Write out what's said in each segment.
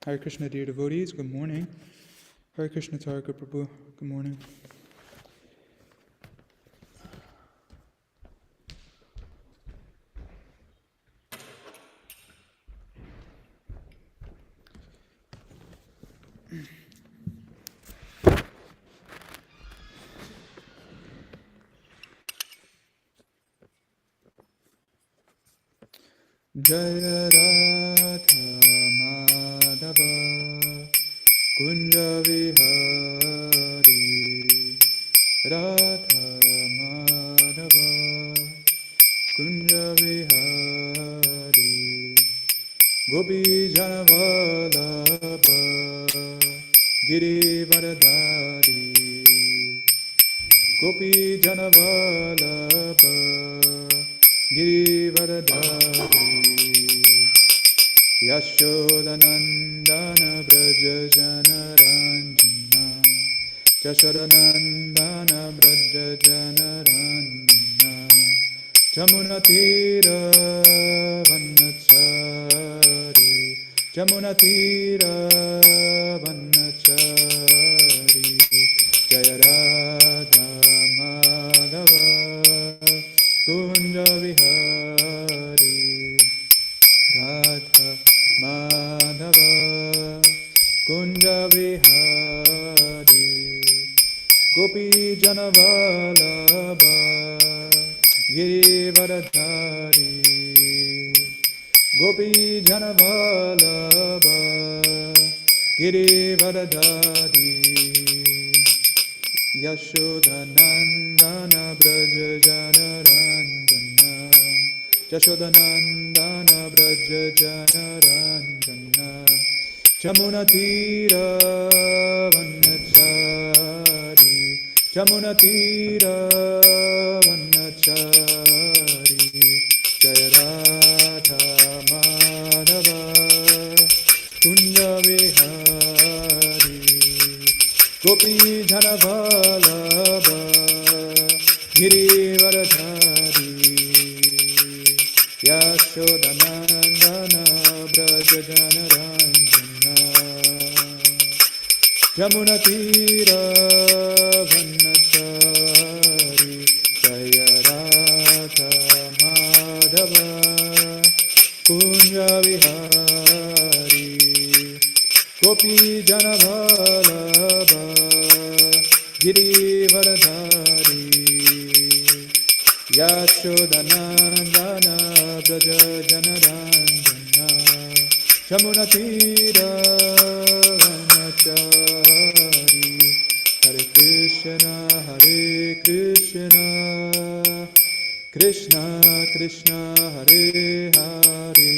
Hare Krishna, dear devotees, good morning. Hare Krishna, Taraka Prabhu, good morning. Jaya Radha Madhava Kunja Vihari Radha Madhava Kunja Vihari Gopi Janavalabha Giri Varadari Gopi Janavalabha Giri Varadari Yashodanandana Braja Janaranjana Yashodanandana Braja Janaranjana Jamunatira Vannachari Jamunatira Vannachari Jaya Radha Madhava Kunja Vihari Radha Madhava Kunja Vihari Gopi Janavalabha Giri Varadhari Gopi Janavalabha Giri Varadhari Yashodanandana Braja Janaranjana Yashodanandana Braja Janaranjana Jamunatira Vannachari Jamunatira Vannachari Jaya Radha Madhava Kunja Vihari Gopi Janavalabha Giri Varadhari Yashodanandana Braja Janaranjana Jamunatira Vannachari Jaya Radha Madhava Kunja Vihari Gopi Janavalabha Giri Varadhari Yashodanandana Braja Janaranjana Jamunatira Vannachari Hare Krishna Krishna Krishna Hare Hare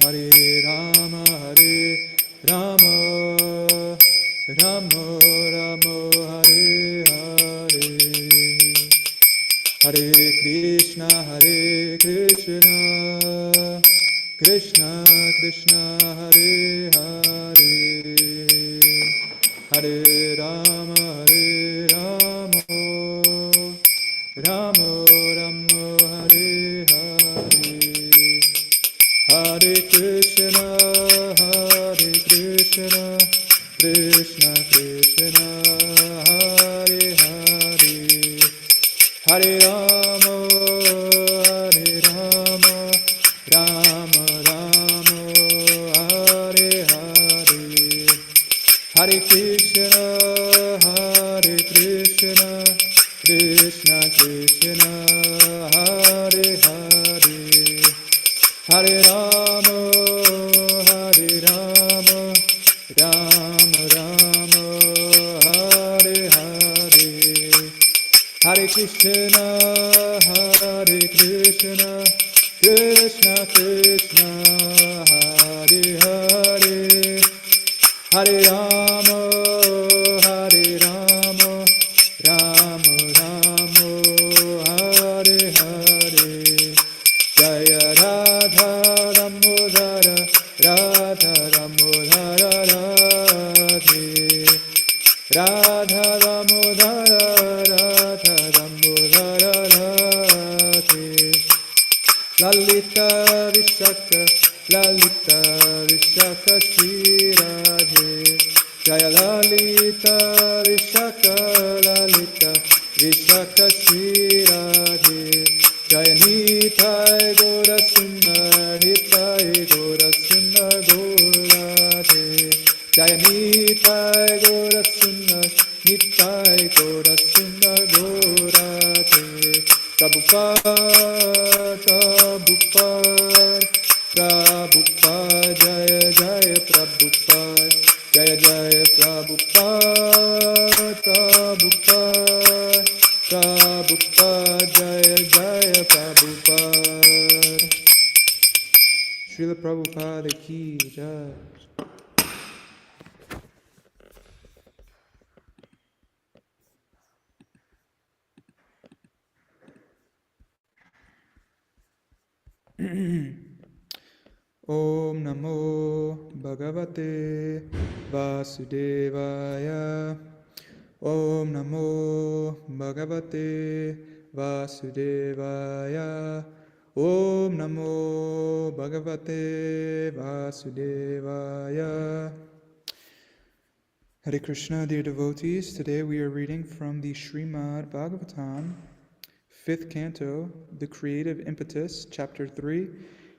Hare Rama Rama Rama Rama Hare Hare Hare Krishna Krishna Krishna Hare Hare Hare Rama Rama Rama Rama Hare Hare Hare Krishna Krishna Krishna Hare Hare Hare Rama Rama Rama Hare Hare Hare Krishna Krishna Krishna Hare Hare Hare Rama Rama Rama Hare Hare Hare Krishna Krishna Krishna Hare Hare Hare Rama Rama Rama Hare Hare Jaya Radha Damodara Radha Damodara Radhe Radha Damodara Radha Damodara Radhe Lalita Vishaka Lalita Vishaka Shri Radhe. Jaya Lalita Vishaka Lalita Vishaka Shri Radhe. Jaya Nitai Gora Sundar Nitai Gora Sundar Goradhe. Jaya Nitai Gora Sundar Nitai Gora Sundar Goradhe. Prabhupada, Prabhupada, Prabhupada, Jaya Jaya Prabhupada, Jaya Jaya Prabhupada, Prabhupada, Prabhupada, Jaya Jaya Prabhupada. Srila Prabhupada ki Jai. Om Namo Bhagavate Vasudevaya. Om Namo Bhagavate Vasudevaya. Om Namo Bhagavate Vasudevaya. Hare Krishna, dear devotees. Today we are reading from the Srimad Bhagavatam, 5th Canto, The Creative Impetus, Chapter 3,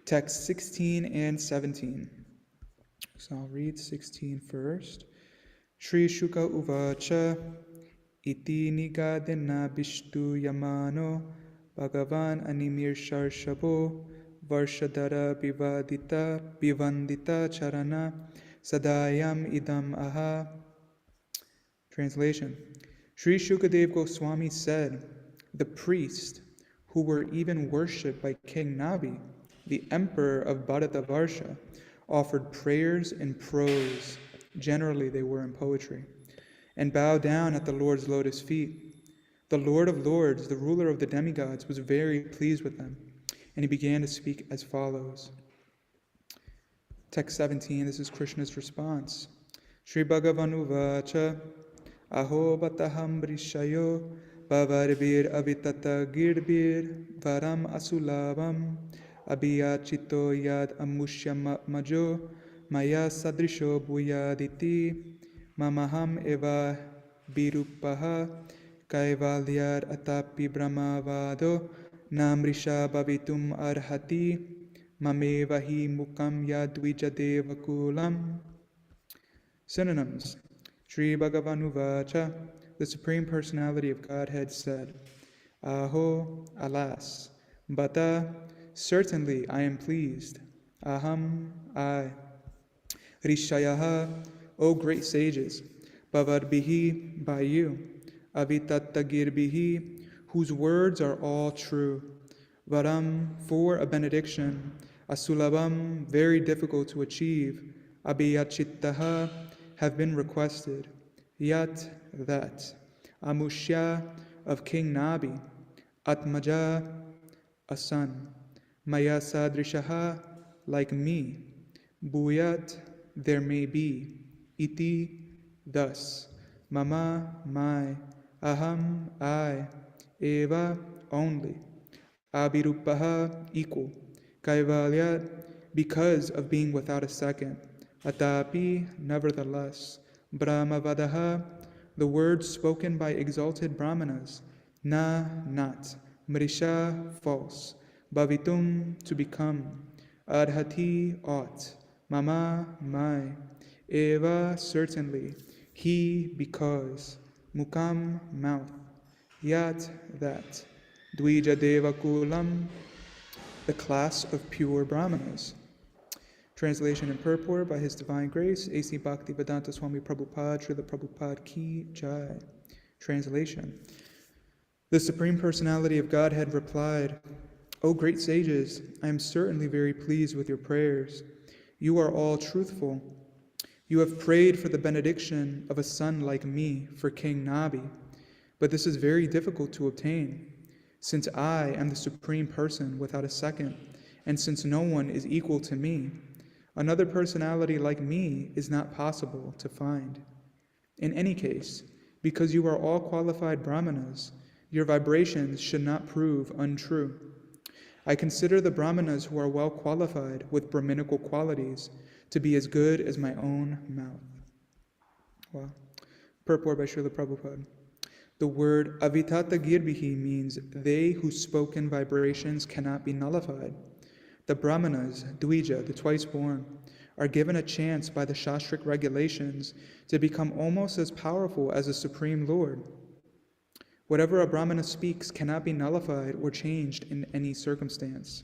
Texts 16 and 17. So I'll read 16 first. Shri Shuka Uvacha Iti Nigadena Bishtu Yamano Bhagavan Animir Sharshabo Varshadara Bivandita Charana Sadayam Idam Aha. Translation. Sri Shukadev Goswami said, the priests who were even worshipped by King Nabi, the emperor of Bharatavarsha, offered prayers in prose, generally they were in poetry, and bowed down at the Lord's lotus feet. The Lord of Lords, the ruler of the demigods, was very pleased with them, and he began to speak as follows. Text 17, this is Krishna's response. Shri Bhagavan Uvacha Aho Bataham Brishayo Bhavarbir Avitata Girbir Varam Asulavam Abhiyachito Yad Amushya Majo Maya Sadrisho Bhuyaditi Mamaham Eva Birupaha Kaivalyar Atapi Brahmavado Namrisha Bhavitum Arhati Mamevahi Mukam Yadwijadeva Kulam. Synonyms. Sri Bhagavan Uvacha, the Supreme Personality of Godhead said, Aho, alas, Bata, certainly I am pleased, Aham, I, Rishayaha, O great sages, Bhavarbhihi, by you, Avitattagirbihi, whose words are all true, Varam, for a benediction, Asulabam, very difficult to achieve, Abhiyachittaha, have been requested, yat, that, Amushya, of King Nabi, Atmaja, a son, Maya Sadrishaha, like me, Bhuyat, there may be, Iti, thus, Mama, my, Aham, I, Eva, only, Abhirupaha, equal, Kaivalyat, because of being without a second, Atapi, nevertheless, Brahmavadaha, the words spoken by exalted brahmanas, na, not, Mrisha, false, Bhavitum, to become, Adhati, ought, Mama, my, Eva, certainly, he, because, Mukam, mouth, Yat, that, Dvija Deva Kulam, the class of pure brahmanas. Translation and purport by His Divine Grace, A.C. Bhaktivedanta Swami Prabhupada, Srila Prabhupada Ki Jai. Translation. The Supreme Personality of Godhead replied, O great sages, I am certainly very pleased with your prayers. You are all truthful. You have prayed for the benediction of a son like me for King Nabi, but this is very difficult to obtain, since I am the Supreme Person without a second, and since no one is equal to me. Another personality like me is not possible to find. In any case, because you are all qualified brahmanas, your vibrations should not prove untrue. I consider the Brahmanas who are well qualified with Brahminical qualities to be as good as my own mouth. Wow. Purport by Srila Prabhupada. The word avitata girbihi means they whose spoken vibrations cannot be nullified. The Brahmanas, Dvija, the twice-born, are given a chance by the Shastric regulations to become almost as powerful as the Supreme Lord. Whatever a Brahmana speaks cannot be nullified or changed in any circumstance.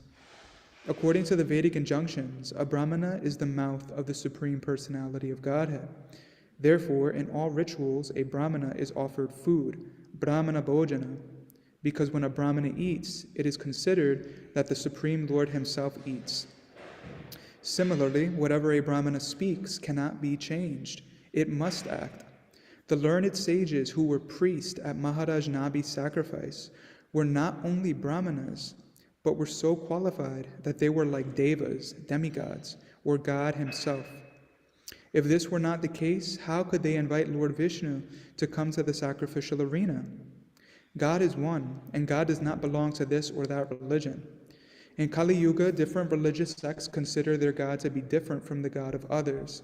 According to the Vedic injunctions, a Brahmana is the mouth of the Supreme Personality of Godhead. Therefore, in all rituals, a Brahmana is offered food, Brahmana Bhojana, because when a Brahmana eats, it is considered that the Supreme Lord himself eats. Similarly, whatever a Brahmana speaks cannot be changed. It must act. The learned sages who were priests at Maharaj Nabi's sacrifice were not only Brahmanas, but were so qualified that they were like devas, demigods, or God himself. If this were not the case, how could they invite Lord Vishnu to come to the sacrificial arena? God is one, and God does not belong to this or that religion. In Kali Yuga, different religious sects consider their God to be different from the God of others.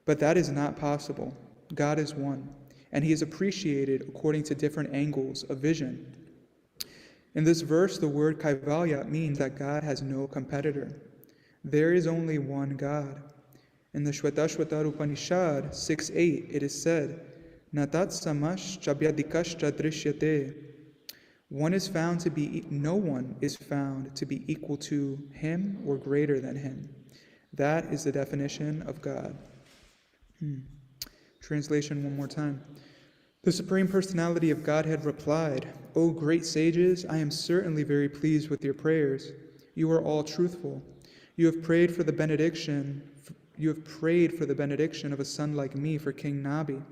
But that is not possible. God is one, and he is appreciated according to different angles of vision. In this verse, the word Kaivalya means that God has no competitor. There is only one God. In the Shvetashvatar Upanishad 6.8, it is said, Natat samash chabhyadikash drishyate. No one is found to be equal to him or greater than him. That is the definition of God. Translation one more time. The Supreme Personality of Godhead replied, O great sages, I am certainly very pleased with your prayers. You are all truthful. You have prayed for the benediction of a son like me for King Nabi.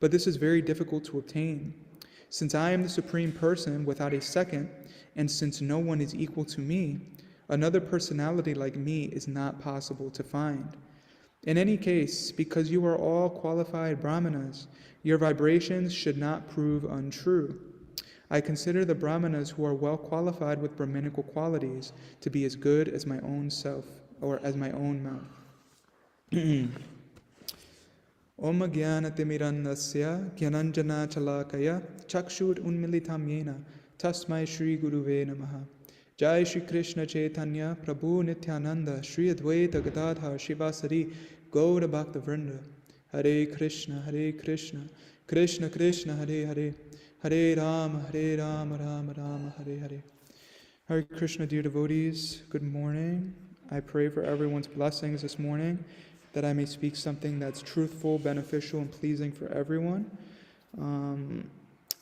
But this is very difficult to obtain. Since I am the Supreme Person without a second, and since no one is equal to me, another personality like me is not possible to find. In any case, because you are all qualified Brahmanas, your vibrations should not prove untrue. I consider the Brahmanas who are well qualified with Brahminical qualities to be as good as my own self, or as my own mouth. Om Jnanatirmirannasya Jnananjana Chalakaya Chakshur Unmilitam Yena Tasmai Shri Guruve Namaha. Jai Shri Krishna Chaitanya Prabhu Nityananda Shri Advaita Gadadhar Shivasari Gaura Bhakta Vrinda. Hare Krishna Krishna Krishna Hare Hare Hare Rama Rama Rama Hare Hare. Hare Krishna, dear devotees, good morning. I pray for everyone's blessings this morning, that I may speak something that's truthful, beneficial, and pleasing for everyone,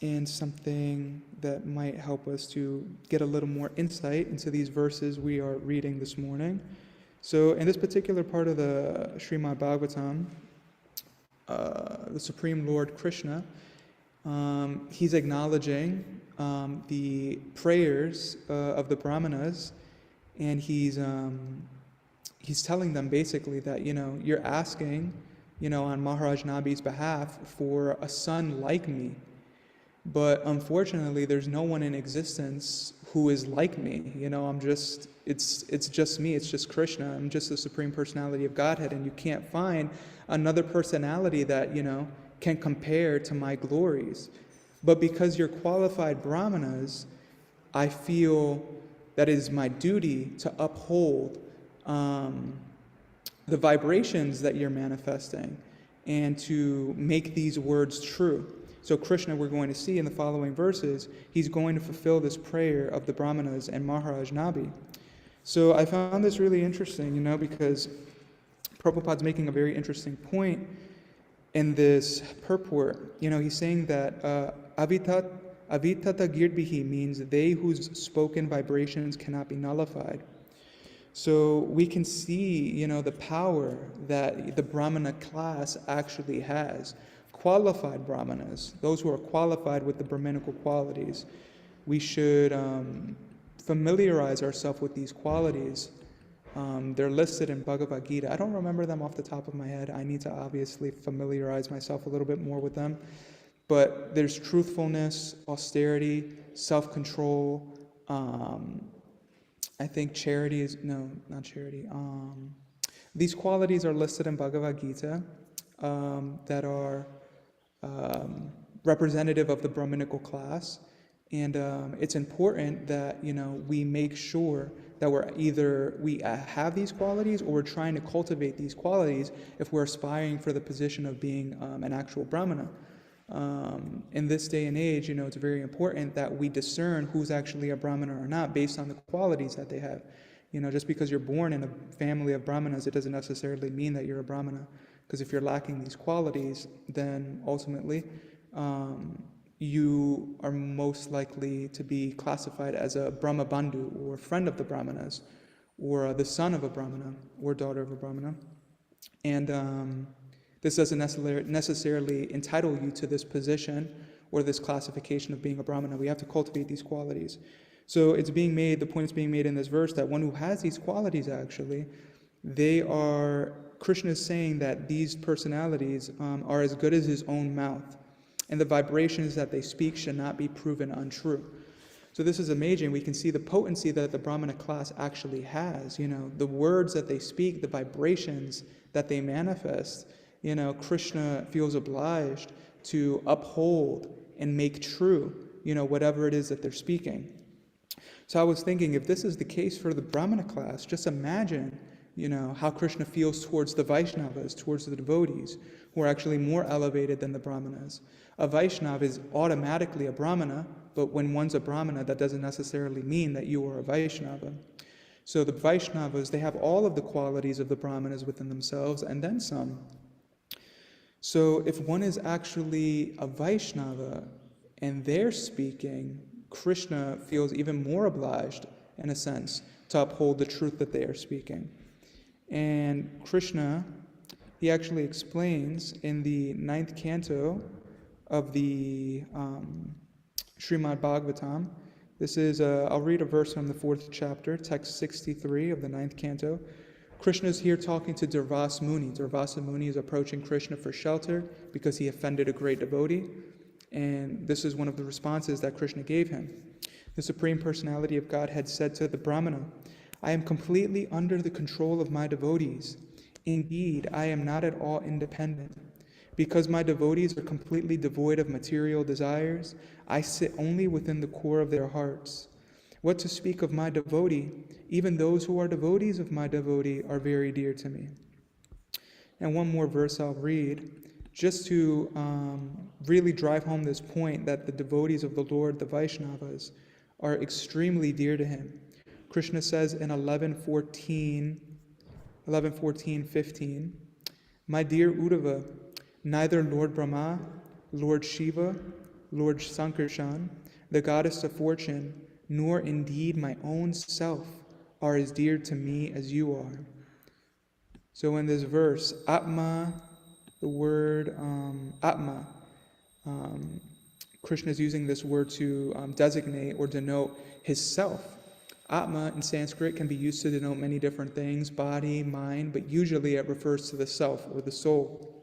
and something that might help us to get a little more insight into these verses we are reading this morning. So in this particular part of the Srimad Bhagavatam, the Supreme Lord Krishna, he's acknowledging the prayers of the Brahmanas, and he's telling them basically that, you're asking, on Maharaj Nabi's behalf for a son like me. But unfortunately, there's no one in existence who is like me. It's just me, it's just Krishna. I'm just the Supreme Personality of Godhead, and you can't find another personality that, can compare to my glories. But because you're qualified Brahmanas, I feel that it is my duty to uphold the vibrations that you're manifesting and to make these words true. So Krishna, we're going to see in the following verses, he's going to fulfill this prayer of the Brahmanas and Maharaj Nabi. So I found this really interesting, because Prabhupada's making a very interesting point in this purport. He's saying that avitata girdbihi means they whose spoken vibrations cannot be nullified. So we can see, the power that the Brahmana class actually has. Qualified Brahmanas, those who are qualified with the Brahminical qualities, we should familiarize ourselves with these qualities. They're listed in Bhagavad Gita. I don't remember them off the top of my head. I need to obviously familiarize myself a little bit more with them. But there's truthfulness, austerity, self-control, I think charity is, no, not charity. These qualities are listed in Bhagavad Gita that are representative of the Brahminical class. And it's important that, we make sure that we have these qualities, or we're trying to cultivate these qualities if we're aspiring for the position of being an actual Brahmana. In this day and age, it's very important that we discern who's actually a Brahmana or not based on the qualities that they have. Just because you're born in a family of Brahmanas, it doesn't necessarily mean that you're a Brahmana. Because if you're lacking these qualities, then ultimately you are most likely to be classified as a Brahma Bandhu, or friend of the Brahmanas, or the son of a Brahmana, or daughter of a Brahmana. And this doesn't necessarily entitle you to this position or this classification of being a Brahmana. We have to cultivate these qualities. So the point is being made in this verse that one who has these qualities, actually, Krishna is saying that these personalities are as good as his own mouth, and the vibrations that they speak should not be proven untrue. So this is amazing. We can see the potency that the Brahmana class actually has. The words that they speak, the vibrations that they manifest. Krishna feels obliged to uphold and make true, whatever it is that they're speaking. So I was thinking, if this is the case for the Brahmana class, just imagine, how Krishna feels towards the Vaishnavas, towards the devotees, who are actually more elevated than the Brahmanas. A Vaishnava is automatically a Brahmana, but when one's a Brahmana, that doesn't necessarily mean that you are a Vaishnava. So the Vaishnavas, they have all of the qualities of the Brahmanas within themselves, and then some. So if one is actually a Vaishnava and they're speaking, Krishna feels even more obliged, in a sense, to uphold the truth that they are speaking. And Krishna, he actually explains in the 9th canto of the Srimad Bhagavatam. This is, I'll read a verse from the 4th chapter, text 63 of the 9th canto. Krishna is here talking to Durvasa Muni. Durvasa Muni is approaching Krishna for shelter because he offended a great devotee. And this is one of the responses that Krishna gave him. The Supreme Personality of Godhead said to the Brahmana, "I am completely under the control of my devotees. Indeed, I am not at all independent. Because my devotees are completely devoid of material desires, I sit only within the core of their hearts. What to speak of my devotee? Even those who are devotees of my devotee are very dear to me." And one more verse I'll read, just to really drive home this point that the devotees of the Lord, the Vaishnavas, are extremely dear to him. Krishna says in 11:14-15, "My dear Uddhava, neither Lord Brahma, Lord Shiva, Lord Sankarshan, the goddess of fortune, nor indeed my own self are as dear to me as you are." So in this verse, Atma, the word Atma, Krishna is using this word to designate or denote his self. Atma in Sanskrit can be used to denote many different things, body, mind, but usually it refers to the self or the soul.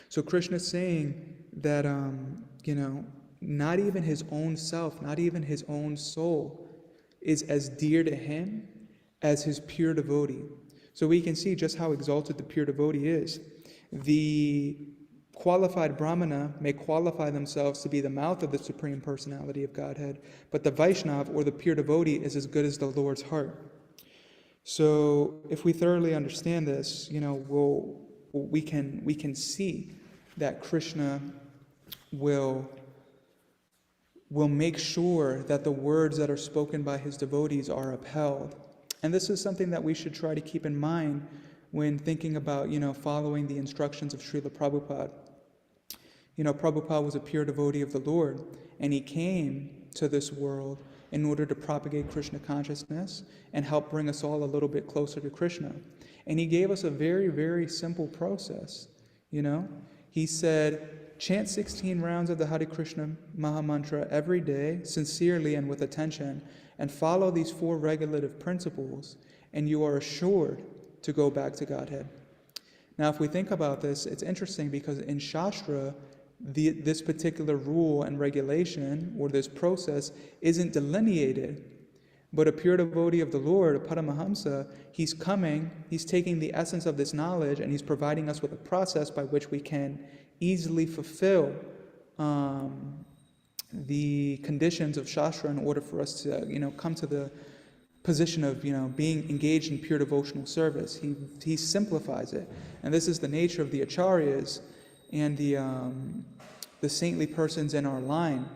So Krishna is saying that, not even his own self, not even his own soul is as dear to him as his pure devotee. So we can see just how exalted the pure devotee is. The qualified Brahmana may qualify themselves to be the mouth of the Supreme Personality of Godhead, but the Vaishnav or the pure devotee is as good as the Lord's heart. So if we thoroughly understand this, we can see that Krishna will make sure that the words that are spoken by his devotees are upheld. And this is something that we should try to keep in mind when thinking about, following the instructions of Srila Prabhupada. Prabhupada was a pure devotee of the Lord, and he came to this world in order to propagate Krishna consciousness and help bring us all a little bit closer to Krishna. And he gave us a very, very simple process. He said, chant 16 rounds of the Hare Krishna Mahamantra every day, sincerely and with attention, and follow these 4 regulative principles, and you are assured to go back to Godhead. Now, if we think about this, it's interesting because in Shastra, this particular rule and regulation, or this process, isn't delineated. But a pure devotee of the Lord, a Paramahamsa, he's coming, he's taking the essence of this knowledge, and he's providing us with a process by which we can easily fulfill the conditions of Shastra in order for us to, come to the position of, being engaged in pure devotional service. He simplifies it. And this is the nature of the acharyas and the saintly persons in our line.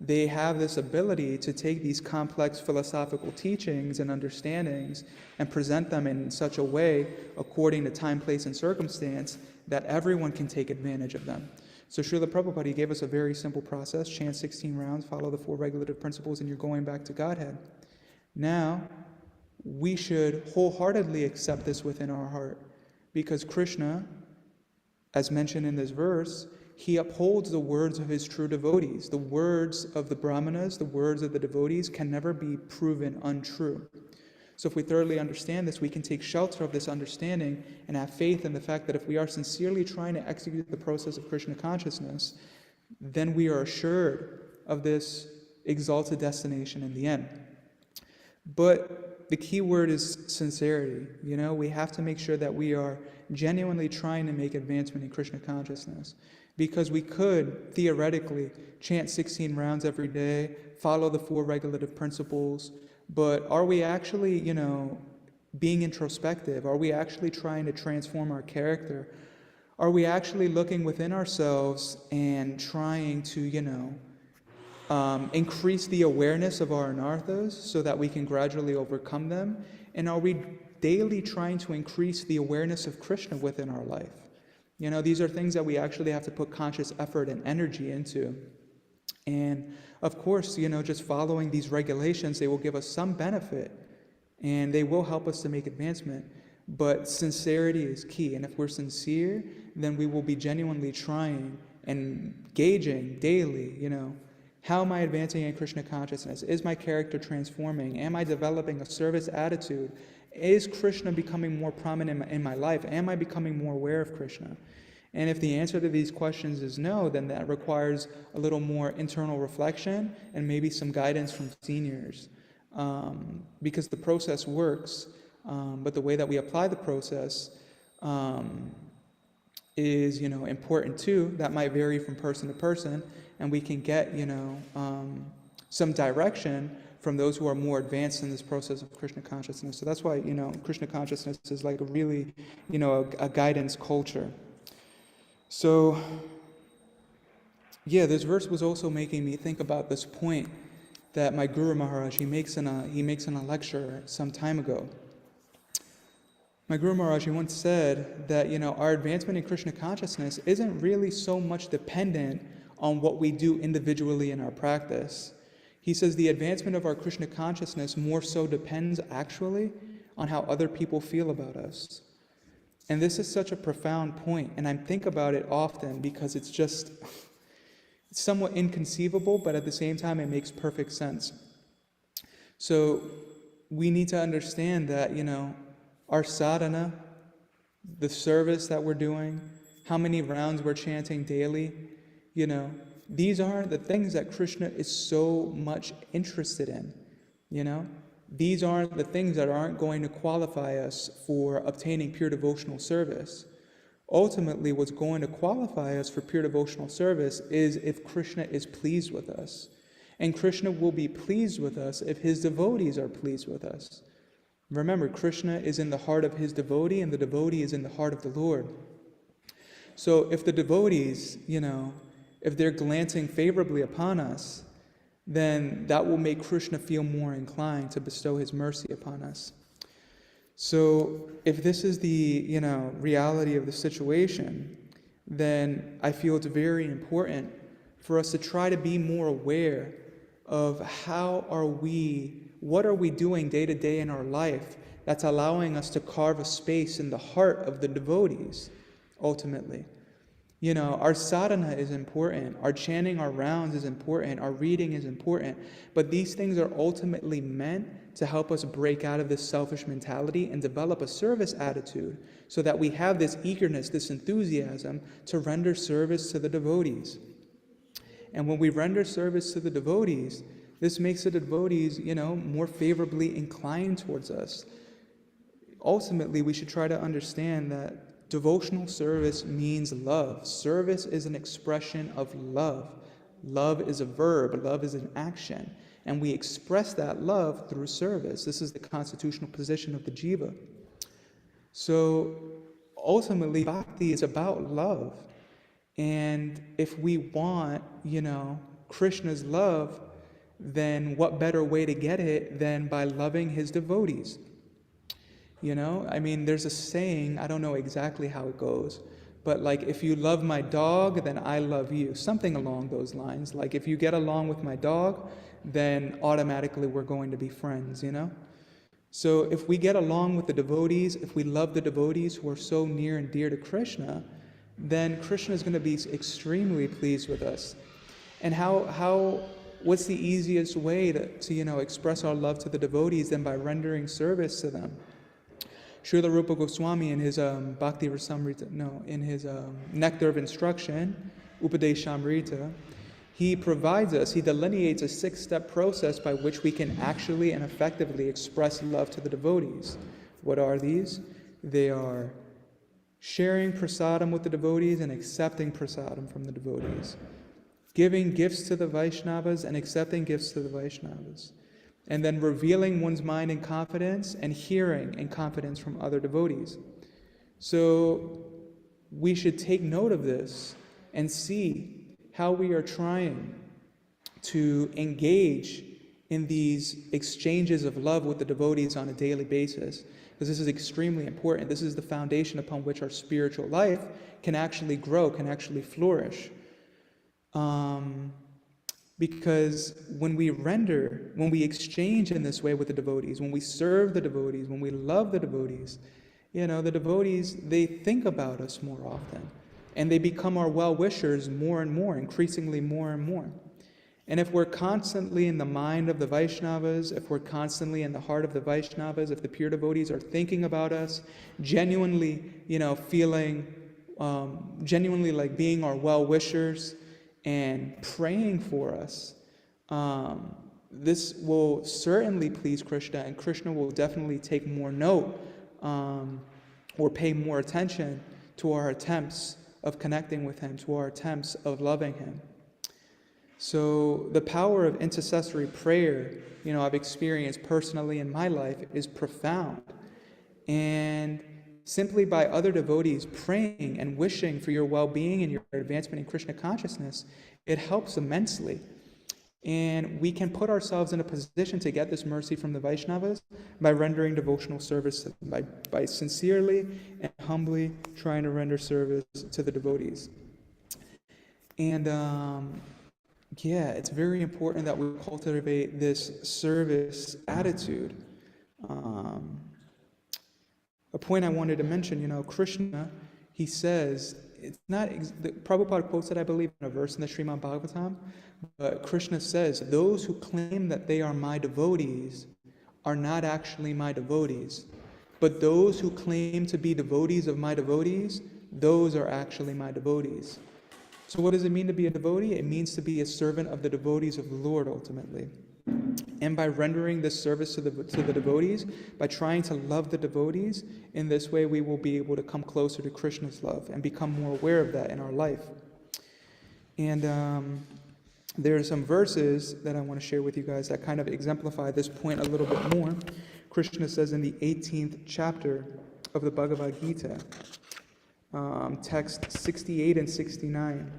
They have this ability to take these complex philosophical teachings and understandings and present them in such a way, according to time, place, and circumstance, that everyone can take advantage of them. So Srila Prabhupada, he gave us a very simple process: chant 16 rounds, follow the 4 regulative principles, and you're going back to Godhead. Now, we should wholeheartedly accept this within our heart, because Krishna, as mentioned in this verse, he upholds the words of his true devotees. The words of the brahmanas, the words of the devotees, can never be proven untrue. So if we thoroughly understand this, we can take shelter of this understanding and have faith in the fact that if we are sincerely trying to execute the process of Krishna consciousness, then we are assured of this exalted destination in the end. But the key word is sincerity. We have to make sure that we are genuinely trying to make advancement in Krishna consciousness. Because we could, theoretically, chant 16 rounds every day, follow the 4 regulative principles, but are we actually, being introspective? Are we actually trying to transform our character? Are we actually looking within ourselves and trying to, increase the awareness of our anarthas so that we can gradually overcome them? And are we daily trying to increase the awareness of Krishna within our life? These are things that we actually have to put conscious effort and energy into. And of course, just following these regulations, they will give us some benefit and they will help us to make advancement. But sincerity is key. And if we're sincere, then we will be genuinely trying and gauging daily, how am I advancing in Krishna consciousness? Is my character transforming? Am I developing a service attitude? Is Krishna becoming more prominent in my life? Am I becoming more aware of Krishna? And if the answer to these questions is no, then that requires a little more internal reflection and maybe some guidance from seniors. Because the process works, but the way that we apply the process is, important too. That might vary from person to person, and we can get, some direction from those who are more advanced in this process of Krishna consciousness. So that's why, Krishna consciousness is like a really, a guidance culture. So, this verse was also making me think about this point that my Guru Maharaj, he makes in a lecture some time ago. My Guru Maharaj, he once said that, our advancement in Krishna consciousness isn't really so much dependent on what we do individually in our practice. He says the advancement of our Krishna consciousness more so depends actually on how other people feel about us. And this is such a profound point, and I think about it often because it's somewhat inconceivable, but at the same time it makes perfect sense. So we need to understand that, our sadhana, the service that we're doing, how many rounds we're chanting daily, these aren't the things that Krishna is so much interested in, These aren't the things that aren't going to qualify us for obtaining pure devotional service. Ultimately, what's going to qualify us for pure devotional service is if Krishna is pleased with us. And Krishna will be pleased with us if his devotees are pleased with us. Remember, Krishna is in the heart of his devotee, and the devotee is in the heart of the Lord. So if the devotees, if they're glancing favorably upon us, then that will make Krishna feel more inclined to bestow his mercy upon us. So if this is the, reality of the situation, then I feel it's very important for us to try to be more aware of what are we doing day to day in our life that's allowing us to carve a space in the heart of the devotees, ultimately. Our sadhana is important, our chanting, our rounds is important, our reading is important, but these things are ultimately meant to help us break out of this selfish mentality and develop a service attitude so that we have this eagerness, this enthusiasm to render service to the devotees. And when we render service to the devotees, This makes the devotees, more favorably inclined towards us. Ultimately, we should try to understand that devotional service means love. Service is an expression of love. Love is a verb, love is an action. And we express that love through service. This is the constitutional position of the Jiva. So ultimately, bhakti is about love. And if we want, Krishna's love, then what better way to get it than by loving his devotees? There's a saying, I don't know exactly how it goes, but like, if you love my dog, then I love you. Something along those lines. Like, if you get along with my dog, then automatically we're going to be friends, So if we get along with the devotees, if we love the devotees who are so near and dear to Krishna, then Krishna is going to be extremely pleased with us. And what's the easiest way to express our love to the devotees than by rendering service to them? Srila Rupa Goswami in his Bhakti Rasamrita, in his Nectar of Instruction, Upadeshamrita, he delineates a 6-step process by which we can actually and effectively express love to the devotees. What are these? They are sharing prasadam with the devotees and accepting prasadam from the devotees. Giving gifts to the Vaishnavas and accepting gifts to the Vaishnavas. And then revealing one's mind in confidence and hearing in confidence from other devotees. So we should take note of this and see how we are trying to engage in these exchanges of love with the devotees on a daily basis. Because this is extremely important. This is the foundation upon which our spiritual life can actually grow, can actually flourish. Because when we exchange in this way with the devotees, when we serve the devotees, when we love the devotees, the devotees, they think about us more often. And they become our well-wishers more and more, increasingly more and more. And if we're constantly in the mind of the Vaishnavas, if we're constantly in the heart of the Vaishnavas, if the pure devotees are thinking about us, genuinely, feeling, genuinely like being our well-wishers, and praying for us, this will certainly please Krishna, and Krishna will definitely take more note or pay more attention to our attempts of connecting with him, to our attempts of loving him. So the power of intercessory prayer, I've experienced personally in my life, is profound. And simply by other devotees praying and wishing for your well-being and your advancement in Krishna consciousness, it helps immensely. And we can put ourselves in a position to get this mercy from the Vaishnavas by rendering devotional service to them, by sincerely and humbly trying to render service to the devotees. And it's very important that we cultivate this service attitude. A point I wanted to mention, Krishna, he says, it's not, Prabhupada quotes it, I believe, in a verse in the Srimad Bhagavatam, but Krishna says, those who claim that they are my devotees are not actually my devotees, but those who claim to be devotees of my devotees, those are actually my devotees. So what does it mean to be a devotee? It means to be a servant of the devotees of the Lord, ultimately. And by rendering this service to the devotees, by trying to love the devotees, in this way we will be able to come closer to Krishna's love and become more aware of that in our life. And there are some verses that I want to share with you guys that kind of exemplify this point a little bit more. Krishna says in the 18th chapter of the Bhagavad Gita, text 68 and 69,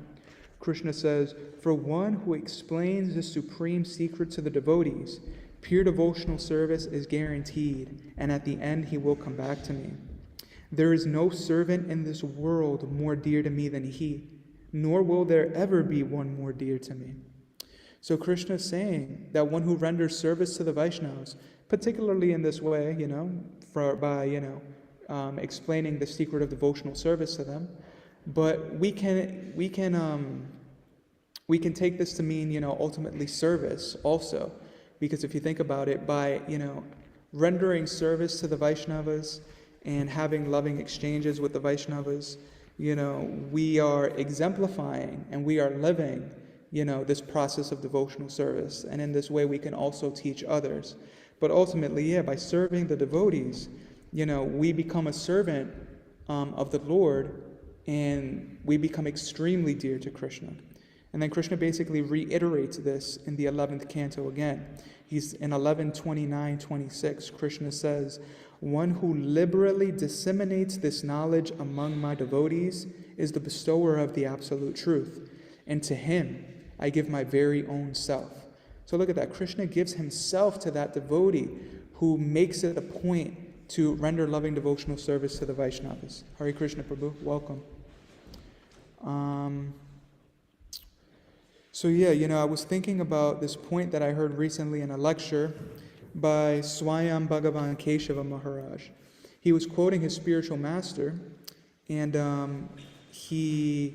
Krishna says, "For one who explains the supreme secret to the devotees, pure devotional service is guaranteed, and at the end he will come back to me. There is no servant in this world more dear to me than he, nor will there ever be one more dear to me." So Krishna is saying that one who renders service to the Vaishnavas, particularly in this way, by explaining the secret of devotional service to them, but we can take this to mean, ultimately service also, because if you think about it, by rendering service to the Vaishnavas and having loving exchanges with the Vaishnavas, we are exemplifying and we are living this process of devotional service. And in this way, we can also teach others. But ultimately, by serving the devotees, we become a servant of the Lord, and we become extremely dear to Krishna. And then Krishna basically reiterates this in the 11th canto again. He's in 11:29-26. Krishna says, "One who liberally disseminates this knowledge among my devotees is the bestower of the absolute truth, and to him I give my very own self." So look at that. Krishna gives himself to that devotee who makes it a point to render loving devotional service to the Vaishnavas. Hare Krishna Prabhu, welcome. So I was thinking about this point that I heard recently in a lecture by Swayam Bhagavan Keshava Maharaj. He was quoting his spiritual master, and he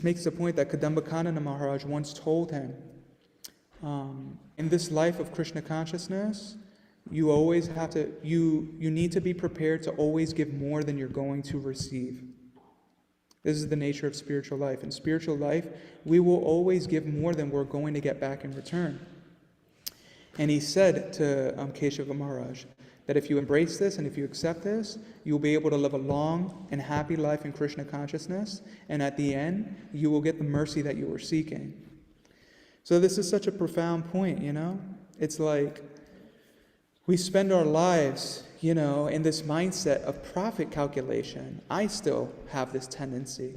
makes the point that Kadambakanana Maharaj once told him, in this life of Krishna consciousness, you always have to, you need to be prepared to always give more than you're going to receive. This is the nature of spiritual life. In spiritual life, we will always give more than we're going to get back in return. And he said to Keshava Maharaj that if you embrace this and if you accept this, you'll be able to live a long and happy life in Krishna consciousness, and at the end, you will get the mercy that you were seeking. So this is such a profound point, It's like we spend our lives, in this mindset of profit calculation. I still have this tendency.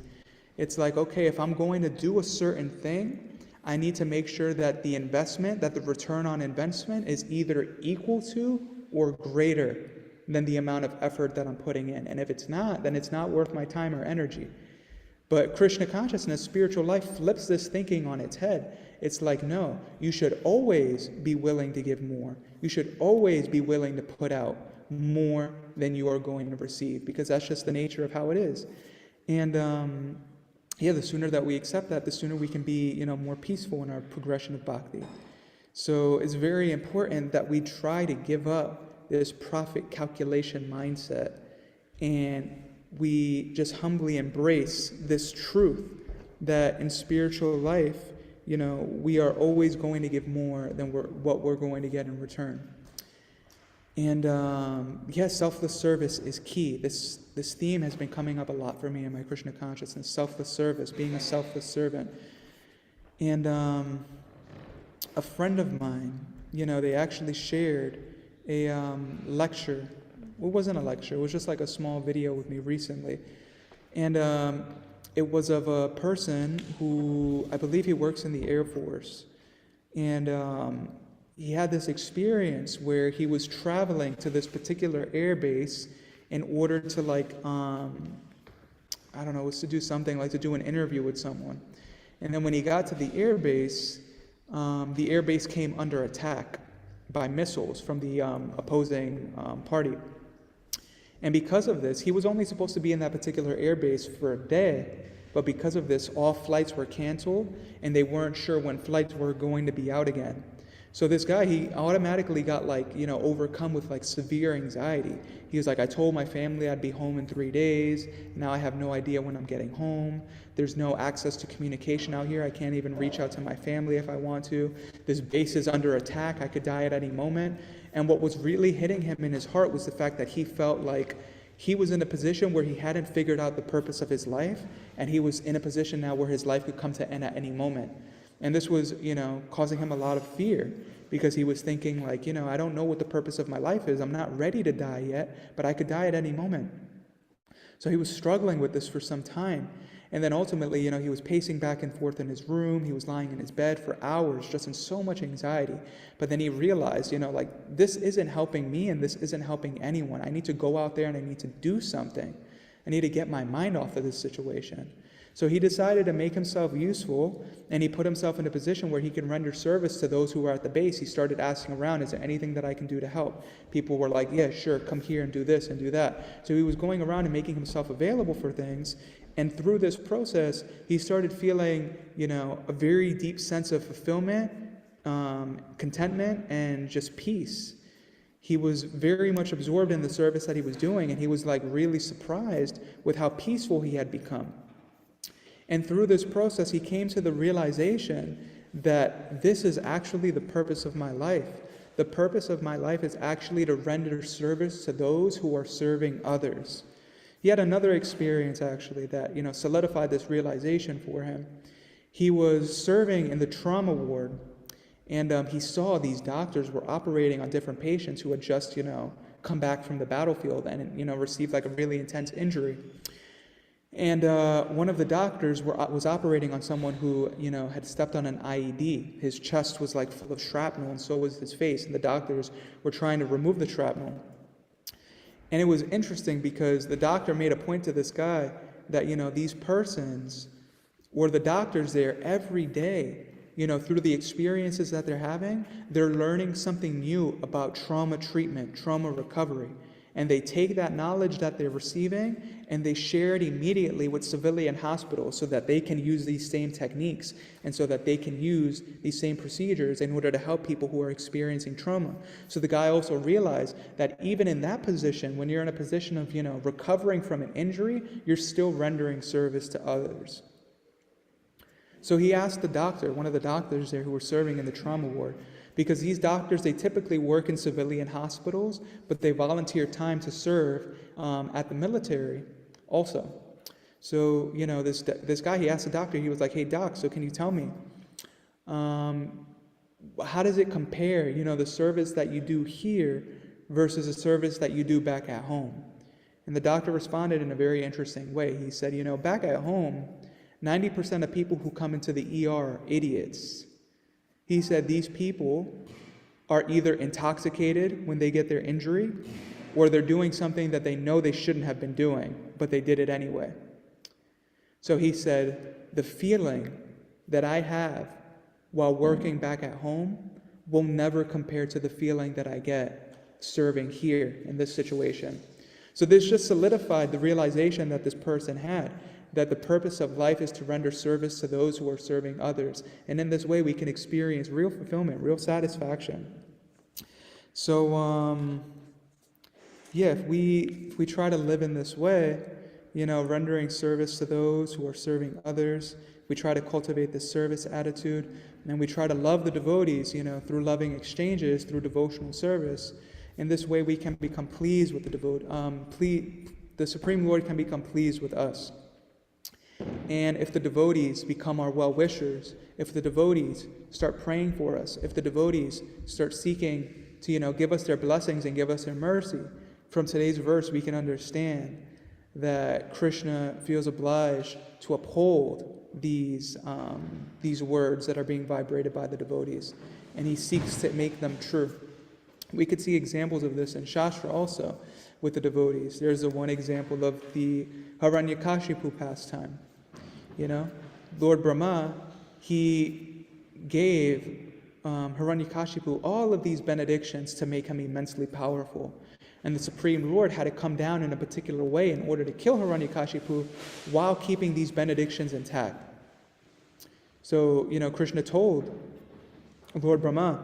It's like, okay, if I'm going to do a certain thing, I need to make sure that the return on investment is either equal to or greater than the amount of effort that I'm putting in. And if it's not, then it's not worth my time or energy. But Krishna consciousness, spiritual life, flips this thinking on its head. It's like, no, you should always be willing to give more. You should always be willing to put out more than you are going to receive, because that's just the nature of how it is. And the sooner that we accept that, the sooner we can be, more peaceful in our progression of bhakti. So it's very important that we try to give up this profit calculation mindset, and we just humbly embrace this truth that in spiritual life, we are always going to give more than what we're going to get in return. And selfless service is key. This theme has been coming up a lot for me in my Krishna consciousness. Selfless service, being a selfless servant. And a friend of mine, they actually shared a lecture. It wasn't a lecture. It was just like a small video with me recently. And it was of a person who, I believe he works in the Air Force. And he had this experience where he was traveling to this particular air base in order to was to do something, like to do an interview with someone. And then when he got to the air base came under attack by missiles from the opposing party. And because of this, he was only supposed to be in that particular air base for a day, but because of this, all flights were canceled, and they weren't sure when flights were going to be out again. So this guy, he automatically got overcome with severe anxiety. He was like, I told my family I'd be home in 3 days. Now I have no idea when I'm getting home. There's no access to communication out here. I can't even reach out to my family if I want to. This base is under attack. I could die at any moment. And what was really hitting him in his heart was the fact that he felt like he was in a position where he hadn't figured out the purpose of his life, and he was in a position now where his life could come to end at any moment. And this was, causing him a lot of fear, because he was thinking I don't know what the purpose of my life is. I'm not ready to die yet, but I could die at any moment. So he was struggling with this for some time. And then ultimately, he was pacing back and forth in his room. He was lying in his bed for hours, just in so much anxiety. But then he realized, this isn't helping me and this isn't helping anyone. I need to go out there and I need to do something. I need to get my mind off of this situation. So he decided to make himself useful, and he put himself in a position where he can render service to those who were at the base. He started asking around, is there anything that I can do to help? People were like, yeah, sure, come here and do this and do that. So he was going around and making himself available for things. And through this process, he started feeling, a very deep sense of fulfillment, contentment, and just peace. He was very much absorbed in the service that he was doing, and he was really surprised with how peaceful he had become. And through this process, he came to the realization that this is actually the purpose of my life. The purpose of my life is actually to render service to those who are serving others. He had another experience, actually, that, solidified this realization for him. He was serving in the trauma ward, and he saw these doctors were operating on different patients who had just, come back from the battlefield and, received like a really intense injury. And one of the doctors was operating on someone who, had stepped on an IED. His chest was like full of shrapnel, and so was his face. And the doctors were trying to remove the shrapnel. And it was interesting because the doctor made a point to this guy that, these persons or the doctors there every day, through the experiences that they're having, they're learning something new about trauma treatment, trauma recovery. And they take that knowledge that they're receiving and they share it immediately with civilian hospitals so that they can use these same techniques and so that they can use these same procedures in order to help people who are experiencing trauma. So the guy also realized that even in that position, when you're in a position of, recovering from an injury, you're still rendering service to others. So he asked the doctor, one of the doctors there who were serving in the trauma ward, because these doctors, they typically work in civilian hospitals, but they volunteer time to serve at the military also. So, this guy, he asked the doctor, he was like, "Hey, doc, so can you tell me, how does it compare, the service that you do here versus the service that you do back at home?" And the doctor responded in a very interesting way. He said, back at home, 90% of people who come into the ER are idiots. He said these people are either intoxicated when they get their injury, or they're doing something that they know they shouldn't have been doing, but they did it anyway. So he said, the feeling that I have while working back at home will never compare to the feeling that I get serving here in this situation. So this just solidified the realization that this person had, that the purpose of life is to render service to those who are serving others. And in this way, we can experience real fulfillment, real satisfaction. So, if we try to live in this way, rendering service to those who are serving others, we try to cultivate this service attitude, and we try to love the devotees, through loving exchanges, through devotional service. In this way, we can become pleased with the Supreme Lord can become pleased with us. And if the devotees become our well-wishers, if the devotees start praying for us, if the devotees start seeking to, give us their blessings and give us their mercy, from today's verse we can understand that Krishna feels obliged to uphold these words that are being vibrated by the devotees, and he seeks to make them true. We could see examples of this in Shastra also with the devotees. There's the one example of the Hiranyakashipu pastime. Lord Brahma, he gave Hiranyakashipu all of these benedictions to make him immensely powerful. And the Supreme Lord had to come down in a particular way in order to kill Hiranyakashipu while keeping these benedictions intact. So, Krishna told Lord Brahma,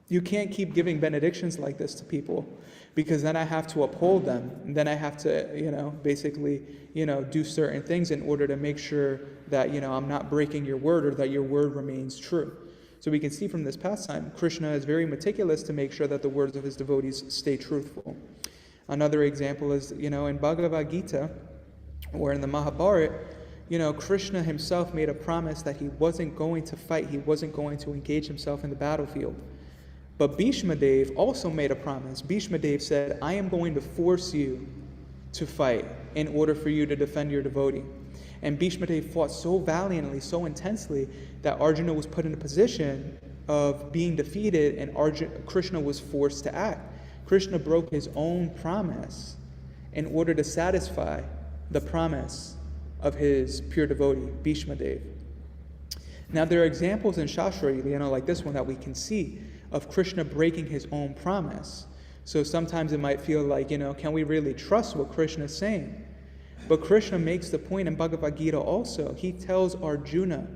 you can't keep giving benedictions like this to people, because then I have to uphold them. And then I have to, basically, do certain things in order to make sure that, I'm not breaking your word, or that your word remains true. So we can see from this pastime, Krishna is very meticulous to make sure that the words of his devotees stay truthful. Another example is, in Bhagavad Gita, or in the Mahabharata, Krishna himself made a promise that he wasn't going to fight, he wasn't going to engage himself in the battlefield. But Bhishma Dev also made a promise. Bhishma Dev said, I am going to force you to fight in order for you to defend your devotee. And Bhishma Dev fought so valiantly, so intensely, that Arjuna was put in a position of being defeated, and Krishna was forced to act. Krishna broke his own promise in order to satisfy the promise of his pure devotee, Bhishma Dev. Now there are examples in Shastra, like this one that we can see, of Krishna breaking his own promise. So sometimes it might feel like, can we really trust what Krishna is saying? But Krishna makes the point in Bhagavad Gita also. He tells Arjuna,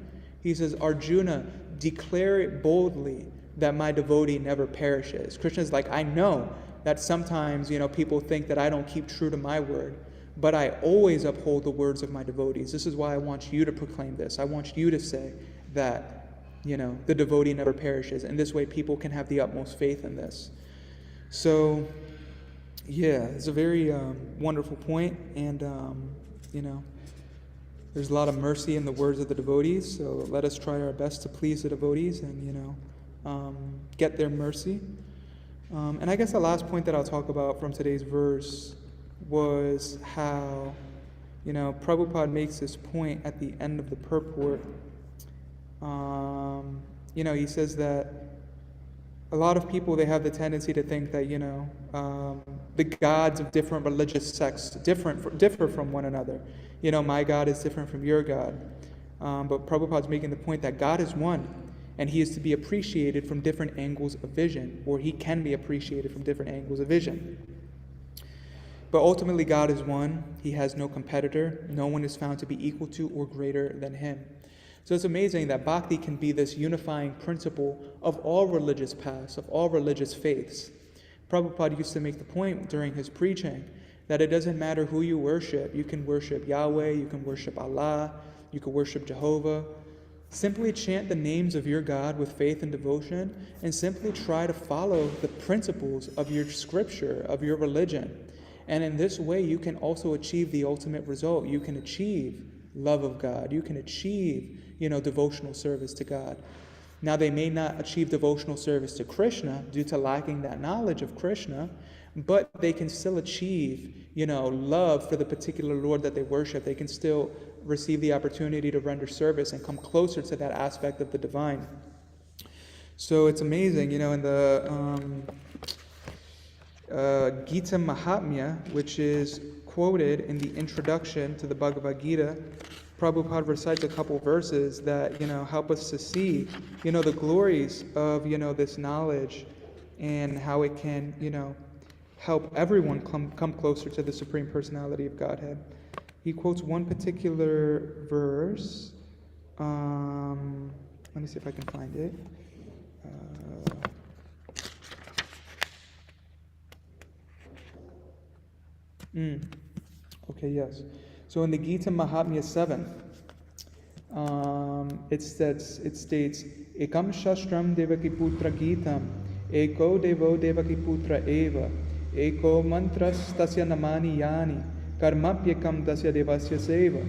he says, Arjuna, declare it boldly that my devotee never perishes. Krishna's like, I know that sometimes, people think that I don't keep true to my word. but I always uphold the words of my devotees. This is why I want you to proclaim this. I want you to say that, the devotee never perishes. And this way people can have the utmost faith in this. So, yeah, it's a very wonderful point. And, there's a lot of mercy in the words of the devotees. So let us try our best to please the devotees and, get their mercy. And I guess the last point that I'll talk about from today's verse was how, Prabhupada makes this point at the end of the purport. He says that a lot of people, they have the tendency to think that, the gods of different religious sects differ from one another. My God is different from your God. But Prabhupada's making the point that God is one, and he is to be appreciated from different angles of vision, or he can be appreciated from different angles of vision. But ultimately, God is one. He has no competitor. No one is found to be equal to or greater than him. So it's amazing that bhakti can be this unifying principle of all religious paths, of all religious faiths. Prabhupada used to make the point during his preaching that it doesn't matter who you worship. You can worship Yahweh, you can worship Allah, you can worship Jehovah. Simply chant the names of your God with faith and devotion, and simply try to follow the principles of your scripture, of your religion. And in this way, you can also achieve the ultimate result. You can achieve love of God. You can achieve, devotional service to God. Now, they may not achieve devotional service to Krishna due to lacking that knowledge of Krishna, but they can still achieve, love for the particular Lord that they worship. They can still receive the opportunity to render service and come closer to that aspect of the divine. So it's amazing, in the Gita Mahatmya, which is quoted in the introduction to the Bhagavad Gita, Prabhupada recites a couple verses that, help us to see, the glories of, this knowledge and how it can, help everyone come closer to the Supreme Personality of Godhead. He quotes one particular verse. Let me see if I can find it. Okay, yes. So in the Gita Mahatmya 7, it states, Ekam Shastram Devaki Putra Gitam, Eko Devo Devaki Putra Eva, Eko Mantras Tasya Namani Yani, Karmapyakam Tasya Devasya Seva.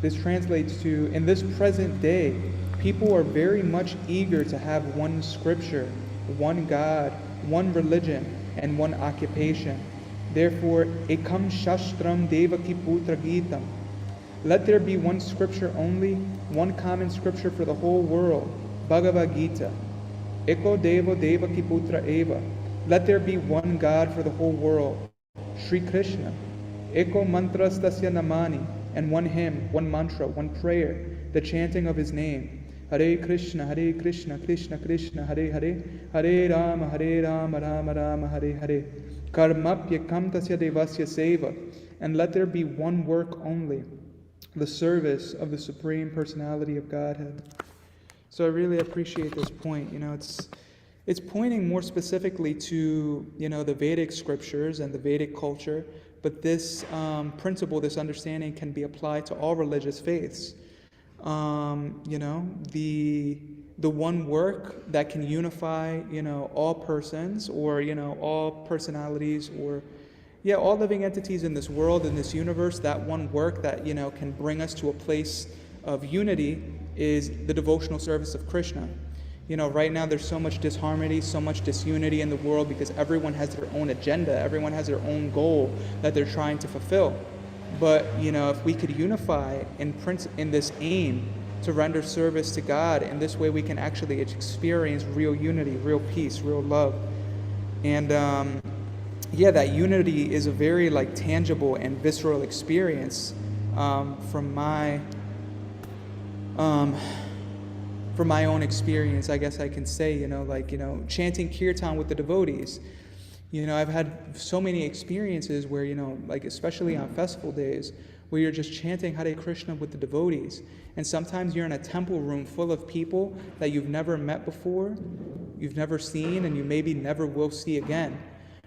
This translates to, in this present day, people are very much eager to have one scripture, one God, one religion, and one occupation. Therefore, Ekam Shastram Devaki Putra Gitam. Let there be one scripture only, one common scripture for the whole world, Bhagavad Gita. Eko Devo Devaki Putra Eva. Let there be one God for the whole world, Sri Krishna. Eko Mantras Tasya Namani. And one hymn, one mantra, one prayer, the chanting of his name. Hare Krishna, Krishna Krishna, Hare Hare, Hare Rama, Rama Rama, Hare Hare. Karmapyakam tasya devasya seva. And let there be one work only, the service of the Supreme Personality of Godhead. So I really appreciate this point. It's pointing more specifically to, the Vedic scriptures and the Vedic culture, but this principle, this understanding can be applied to all religious faiths. The one work that can unify, all persons or, all personalities or, all living entities in this world, in this universe, that one work that, can bring us to a place of unity is the devotional service of Krishna. Right now there's so much disharmony, so much disunity in the world because everyone has their own agenda, everyone has their own goal that they're trying to fulfill. But, if we could unify in this aim to render service to God, in this way we can actually experience real unity, real peace, real love. And, that unity is a very, tangible and visceral experience from my own experience, I guess I can say, chanting kirtan with the devotees. I've had so many experiences where, especially on festival days, where you're just chanting Hare Krishna with the devotees. And sometimes you're in a temple room full of people that you've never met before, you've never seen, and you maybe never will see again.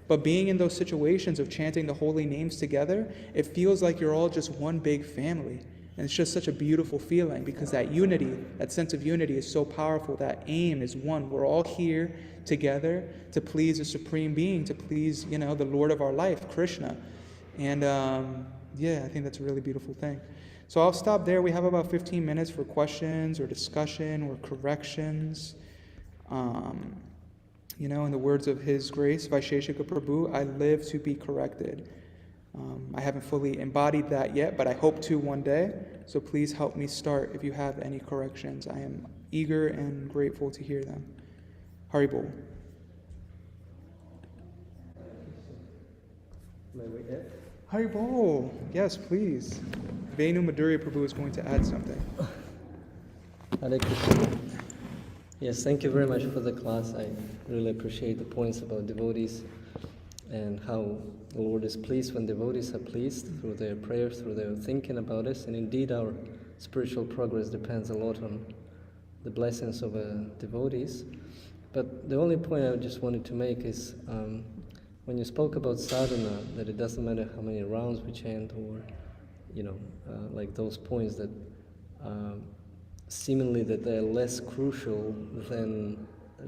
But being in those situations of chanting the holy names together, it feels like you're all just one big family. And it's just such a beautiful feeling, because that unity, that sense of unity is so powerful. That aim is one. We're all here together to please the Supreme Being, to please, the Lord of our life, Krishna. And I think that's a really beautiful thing. So I'll stop there. We have about 15 minutes for questions or discussion or corrections. In the words of His Grace, Vaisheshika Prabhu, I live to be corrected. I haven't fully embodied that yet, but I hope to one day. So please help me start if you have any corrections. I am eager and grateful to hear them. Haribol. Haribol. Yes, please. Venu Madhurya Prabhu is going to add something. Hare Krishna. Yes, thank you very much for the class. I really appreciate the points about devotees and how the Lord is pleased when devotees are pleased through their prayers, through their thinking about us. And indeed, our spiritual progress depends a lot on the blessings of devotees. But the only point I just wanted to make is when you spoke about sadhana, that it doesn't matter how many rounds we chant, or like those points that seemingly that they're less crucial than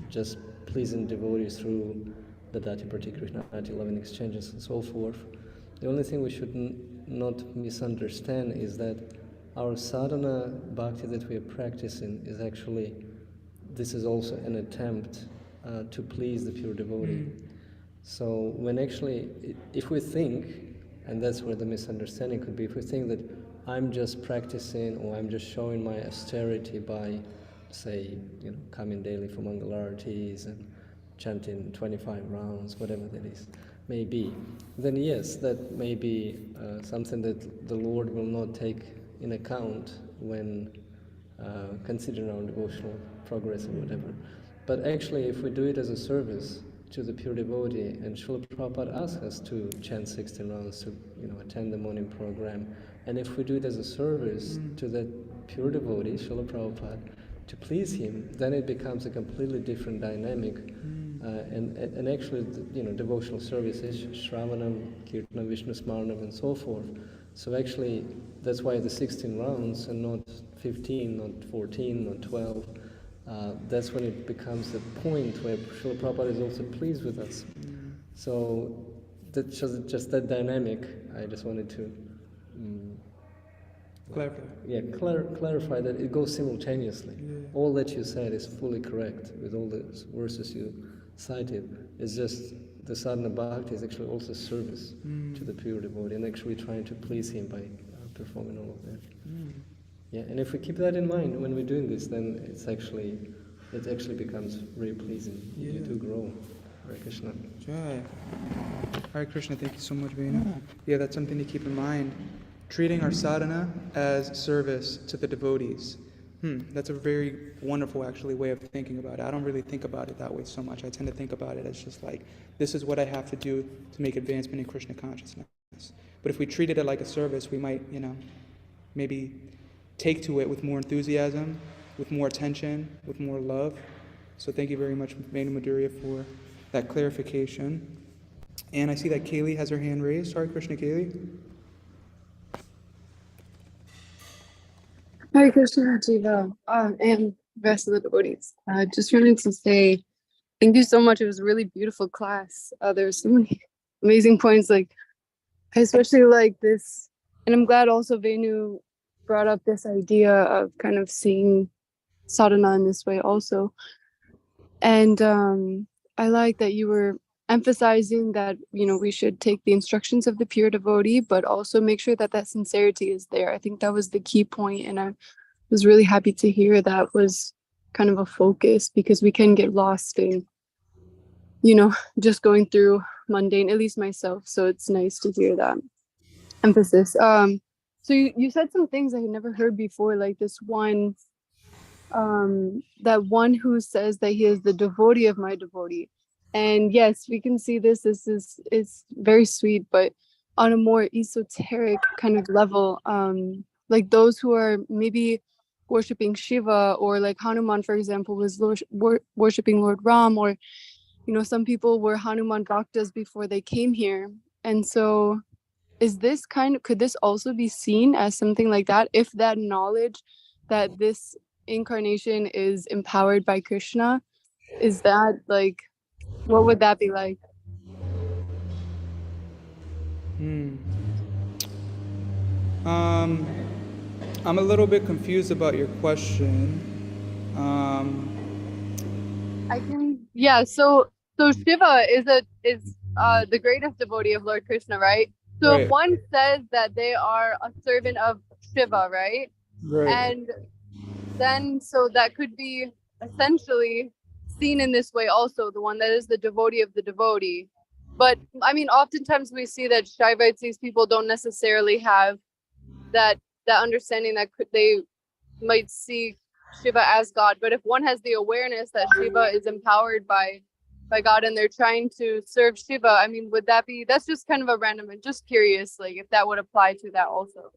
just pleasing devotees through the Dati Partikrishna, loving exchanges and so forth. The only thing we should not misunderstand is that our sadhana bhakti that we are practicing is actually, this is also an attempt to please the pure devotee. So when actually, if we think, and that's where the misunderstanding could be, if we think that I'm just practicing or I'm just showing my austerity by, say, coming daily for Mangalartis and chanting 25 rounds, whatever that is, may be, then yes, that may be something that the Lord will not take in account when considering our devotional progress or whatever. But actually, if we do it as a service to the pure devotee, and Srila Prabhupada asks us to chant 16 rounds, to attend the morning program, and if we do it as a service to that pure devotee, Srila Prabhupada, to please him, then it becomes a completely different dynamic. And actually, devotional service is Shravanam, Kirtanam, Vishnu Smaranam, and so forth. So actually, that's why the 16 rounds and not 15, not 14, not 12. That's when it becomes the point where Srila Prabhupada is also pleased with us. So that's just that dynamic. I just wanted to clarify that it goes simultaneously. All that you said is fully correct with all the verses you cited. It's just the sadhana bhakti is actually also service to the pure devotee and actually trying to please him by performing all of that. Yeah, and if we keep that in mind when we're doing this, then it actually becomes very pleasing. You do grow. Hare Krishna. Jai. Hare Krishna, thank you so much, Venu. Yeah, that's something to keep in mind. Treating our sadhana as service to the devotees. That's a very wonderful, actually, way of thinking about it. I don't really think about it that way so much. I tend to think about it as just like, this is what I have to do to make advancement in Krishna consciousness. But if we treated it like a service, we might, maybe take to it with more enthusiasm, with more attention, with more love. So thank you very much, Venu Madhurya, for that clarification. And I see that Kaylee has her hand raised. Sorry, Krishna, Kaylee. Hare Krishna, Jiva, and rest of the devotees. Just wanted to say thank you so much. It was a really beautiful class. There were so many amazing points, I especially like this. And I'm glad also Venu brought up this idea of kind of seeing sadhana in this way also. And I like that you were emphasizing that, we should take the instructions of the pure devotee, but also make sure that that sincerity is there. I think that was the key point, and I was really happy to hear that was kind of a focus, because we can get lost in, just going through mundane, at least myself. So it's nice to hear that emphasis. So you said some things I had never heard before, like this one, that one who says that he is the devotee of my devotee. And yes, we can see this is very sweet, but on a more esoteric kind of level, like those who are maybe worshiping Shiva, or like Hanuman, for example, was worshiping Lord Ram, or some people were Hanuman Bhaktas before they came here. And so could this also be seen as something like that? If that knowledge that this incarnation is empowered by Krishna, is that like, what would that be like? I'm a little bit confused about your question. So Shiva is the greatest devotee of Lord Krishna, right? So Right. if one says that they are a servant of Shiva, right? Right. And then so that could be essentially seen in this way also, the one that is the devotee of the devotee. But I mean, oftentimes we see that Shaivites, these people don't necessarily have that understanding that they might see Shiva as God. But if one has the awareness that Shiva is empowered by God and they're trying to serve Shiva, I mean, that's just kind of a random, and just curious, like if that would apply to that also.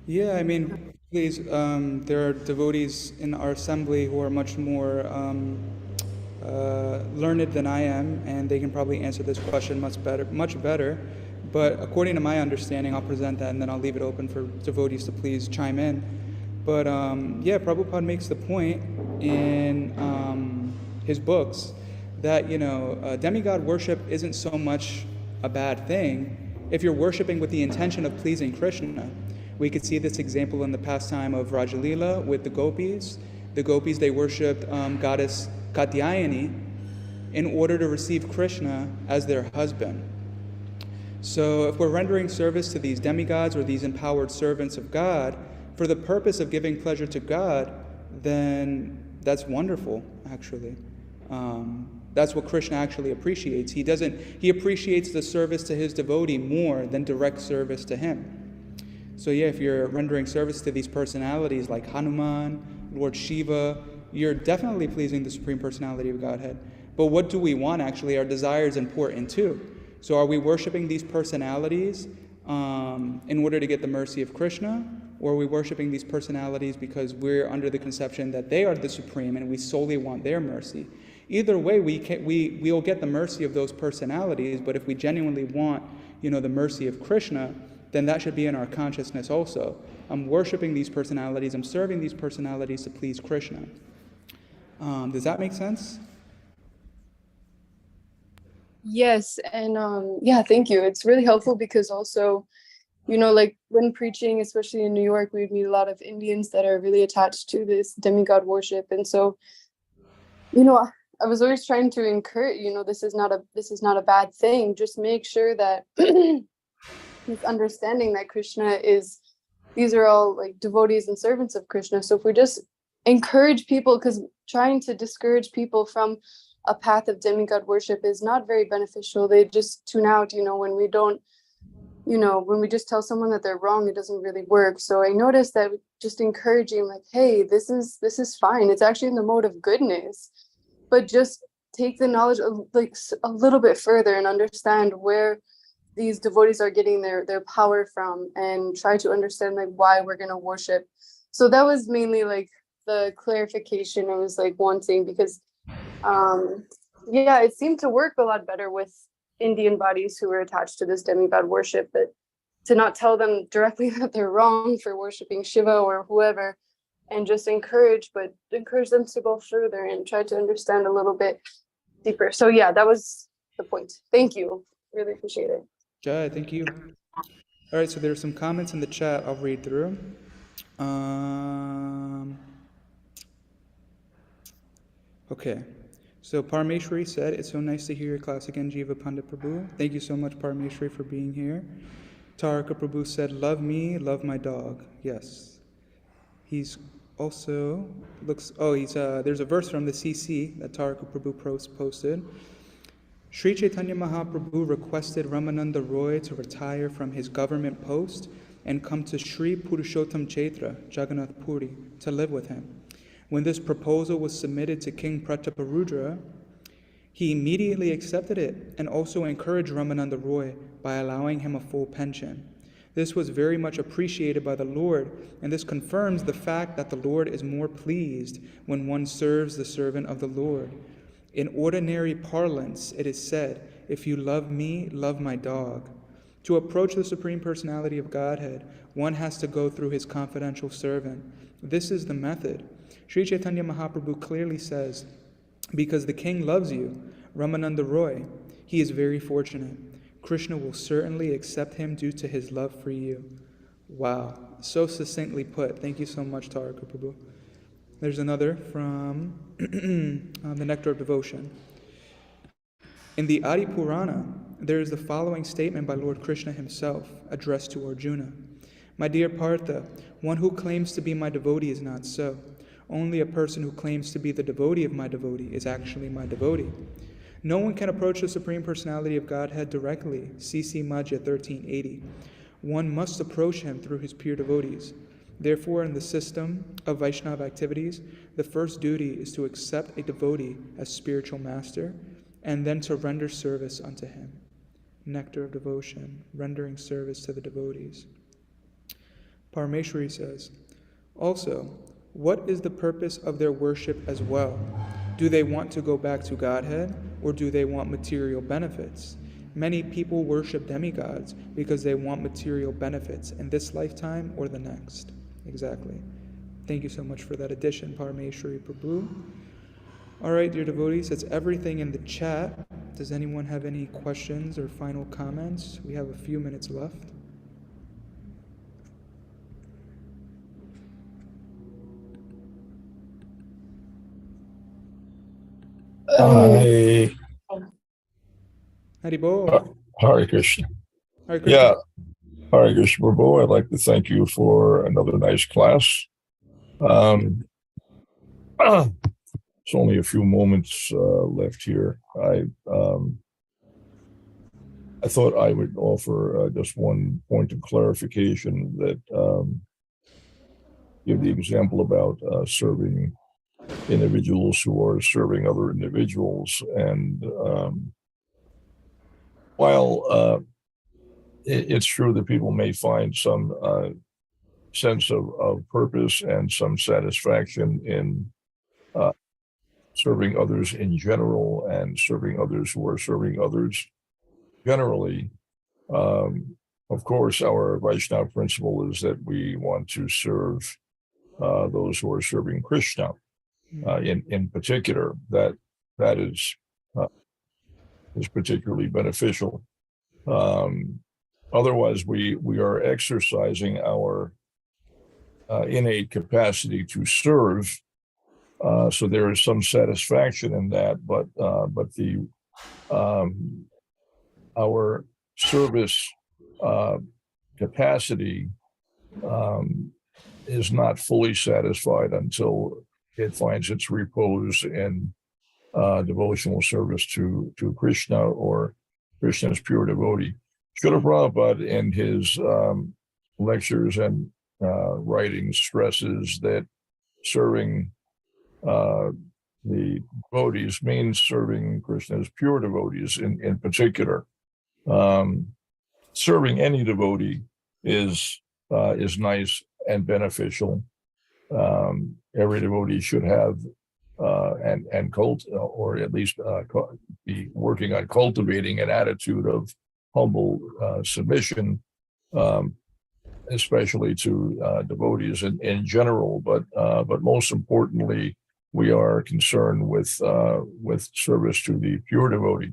Yeah, I mean, please, there are devotees in our assembly who are much more learned than I am, and they can probably answer this question much better. But according to my understanding, I'll present that, and then I'll leave it open for devotees to please chime in. But yeah, Prabhupada makes the point in his books that demigod worship isn't so much a bad thing if you're worshiping with the intention of pleasing Krishna. We could see this example in the pastime of Rajalila with the gopis. The gopis, they worshipped goddess Katyayani in order to receive Krishna as their husband. So if we're rendering service to these demigods or these empowered servants of God for the purpose of giving pleasure to God, then that's wonderful, actually. That's what Krishna actually appreciates. He appreciates the service to his devotee more than direct service to him. So yeah, if you're rendering service to these personalities like Hanuman, Lord Shiva, you're definitely pleasing the Supreme Personality of Godhead. But what do we want actually? Our desire is important too. So are we worshiping these personalities in order to get the mercy of Krishna? Or are we worshiping these personalities because we're under the conception that they are the supreme and we solely want their mercy? Either way, we'll get the mercy of those personalities, but if we genuinely want, the mercy of Krishna, then that should be in our consciousness also. I'm worshiping these personalities, I'm serving these personalities to please Krishna. Does that make sense? Yes, and yeah, thank you. It's really helpful because also, like when preaching, especially in New York, we would meet a lot of Indians that are really attached to this demigod worship. And so, I was always trying to encourage, this is not a bad thing. Just make sure that this understanding that these are all like devotees and servants of Krishna. So if we just encourage people, because trying to discourage people from a path of demigod worship is not very beneficial. They just tune out, when we don't, when we just tell someone that they're wrong, it doesn't really work. So I noticed that just encouraging, like, hey, this is fine. It's actually in the mode of goodness, but just take the knowledge like a little bit further and understand where these devotees are getting their power from, and try to understand like why we're going to worship. So that was mainly like the clarification I was like wanting, because yeah, it seemed to work a lot better with Indian bodies who were attached to this demigod worship, but to not tell them directly that they're wrong for worshiping Shiva or whoever, and just encourage them to go further and try to understand a little bit deeper. So yeah, that was the point. Thank you. Really appreciate it. Jai, thank you. All right, so there's some comments in the chat I'll read through. Okay, so Parameshwari said, it's so nice to hear your class again, Jiva Pandit Prabhu. Thank you so much, Parameshwari, for being here. Taraka Prabhu said, love me, love my dog. Yes. He's also, there's a verse from the CC that Taraka Prabhu posted. Sri Chaitanya Mahaprabhu requested Ramananda Roy to retire from his government post and come to Sri Purushottam Chaitra, Jagannath Puri, to live with him. When this proposal was submitted to King Prataparudra, he immediately accepted it and also encouraged Ramananda Roy by allowing him a full pension. This was very much appreciated by the Lord, and this confirms the fact that the Lord is more pleased when one serves the servant of the Lord. In ordinary parlance, it is said, if you love me, love my dog. To approach the Supreme Personality of Godhead, one has to go through his confidential servant. This is the method. Sri Chaitanya Mahaprabhu clearly says, because the king loves you, Ramananda Roy, he is very fortunate. Krishna will certainly accept him due to his love for you. Wow, so succinctly put. Thank you so much, Taraka Prabhu. There's another from the Nectar of Devotion. In the Adi Purana, there is the following statement by Lord Krishna himself, addressed to Arjuna. My dear Partha, one who claims to be my devotee is not so. Only a person who claims to be the devotee of my devotee is actually my devotee. No one can approach the Supreme Personality of Godhead directly, C.C. Madhya 1380. One must approach him through his pure devotees. Therefore, in the system of Vaishnava activities, the first duty is to accept a devotee as spiritual master, and then to render service unto him. Nectar of Devotion, rendering service to the devotees. Parameshwari says, also, what is the purpose of their worship as well? Do they want to go back to Godhead, or do they want material benefits? Many people worship demigods because they want material benefits in this lifetime or the next. Exactly. Thank you so much for that addition, Parameshwari Prabhu. All right, dear devotees, that's everything in the chat. Does anyone have any questions or final comments? We have a few minutes left. Hi. Haribol. Hare Krishna. Hare Krishna. Yeah, Hare Krishna Prabhu. I'd like to thank you for another nice class. It's only a few moments left here. I thought I would offer just one point of clarification that give the example about serving individuals who are serving other individuals. And while it's true that people may find some sense of purpose and some satisfaction in serving others in general and serving others who are serving others generally. Of course, our Vaishnava principle is that we want to serve those who are serving Krishna in particular. That is particularly beneficial. Otherwise, we are exercising our innate capacity to serve. So there is some satisfaction in that, but our service capacity is not fully satisfied until it finds its repose in devotional service to Krishna or Krishna's pure devotee. Srila Prabhupada in his lectures and writings stresses that serving the devotees means serving Krishna's pure devotees in particular. Serving any devotee is nice and beneficial. Every devotee should have or at least be working on cultivating an attitude of humble submission, especially to devotees in general. But most importantly, we are concerned with service to the pure devotee.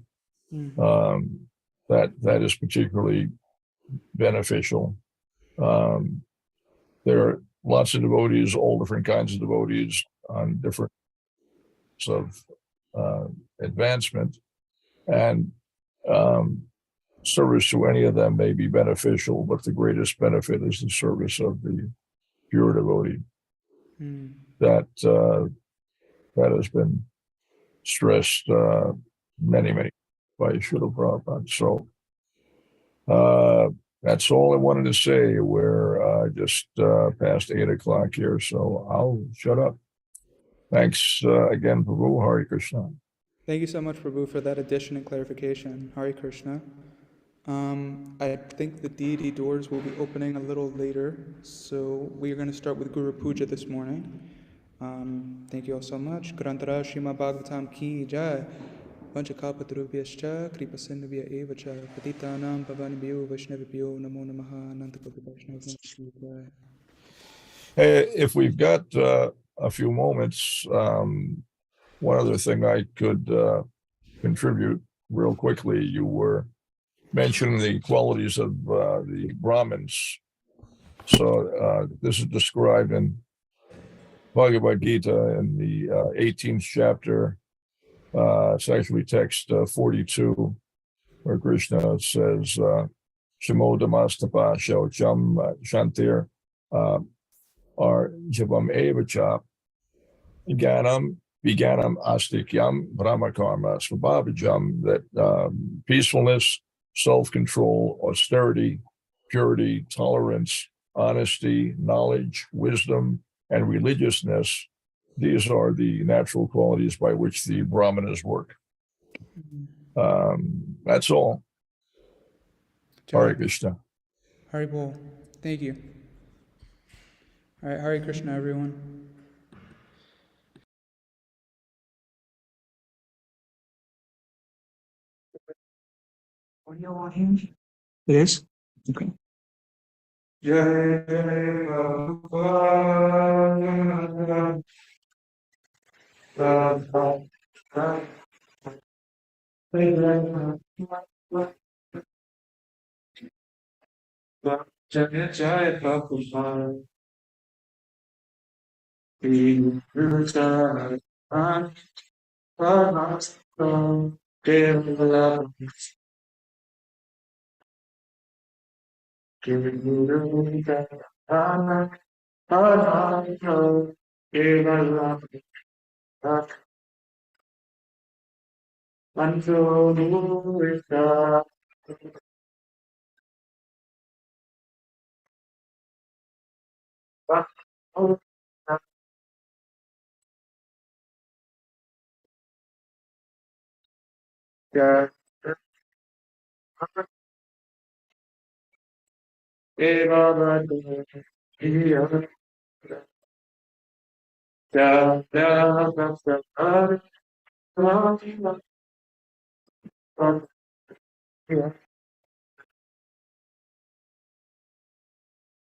That is particularly beneficial. There are lots of devotees, all different kinds of devotees on different of advancement, and service to any of them may be beneficial, but the greatest benefit is the service of the pure devotee. That has been stressed many by Srila Prabhupada. So that's all I wanted to say. We're just past 8 o'clock here, so I'll shut up. Thanks again, Prabhu. Hare Krishna. Thank you so much, Prabhu, for that addition and clarification. Hare Krishna. I think the deity doors will be opening a little later, so we are going to start with Guru Puja this morning. Thank you all so much. Grantara Srimad Bhagavatam Ki Jai. Vanchakalpatarubhyascha Kripasindhubhya Evacha Patitanam Pavanibhyo Vaishnavibhyo Namo Namaha Anantakopi Vaishnava Ki Jai. Hey, if we've got a few moments, one other thing I could contribute real quickly. You were mentioning the qualities of the Brahmins. So this is described in Bhagavad Gita in the 18th chapter. It's actually text 42, where Krishna says, Shamodamastapa Shaucham Shantir or Jivam Evacha Viganam Astikyam Brahmakarma Svabhavijam, that peacefulness, self-control, austerity, purity, tolerance, honesty, knowledge, wisdom, and religiousness, these are the natural qualities by which the Brahmanas work. That's all. Hare Krishna. Hari Bol. Thank you. All right, Hare Krishna, everyone. Audio on him? It is? Okay. Jai Prabhupada. Jai Jai Prabhupada.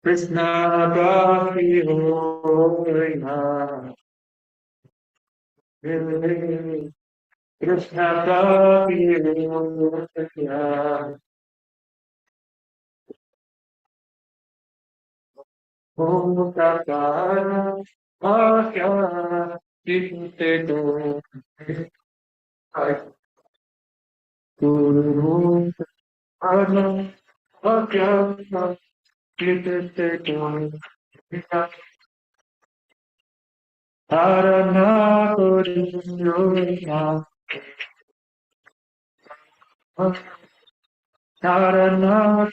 Krishna Bhakti Hoina. Krishna Bhakti Hoina. Om Tata Bhakya Chitte Do. Guru Bhakya Bhakya Chitte Do. Arana Koriyoina. Arana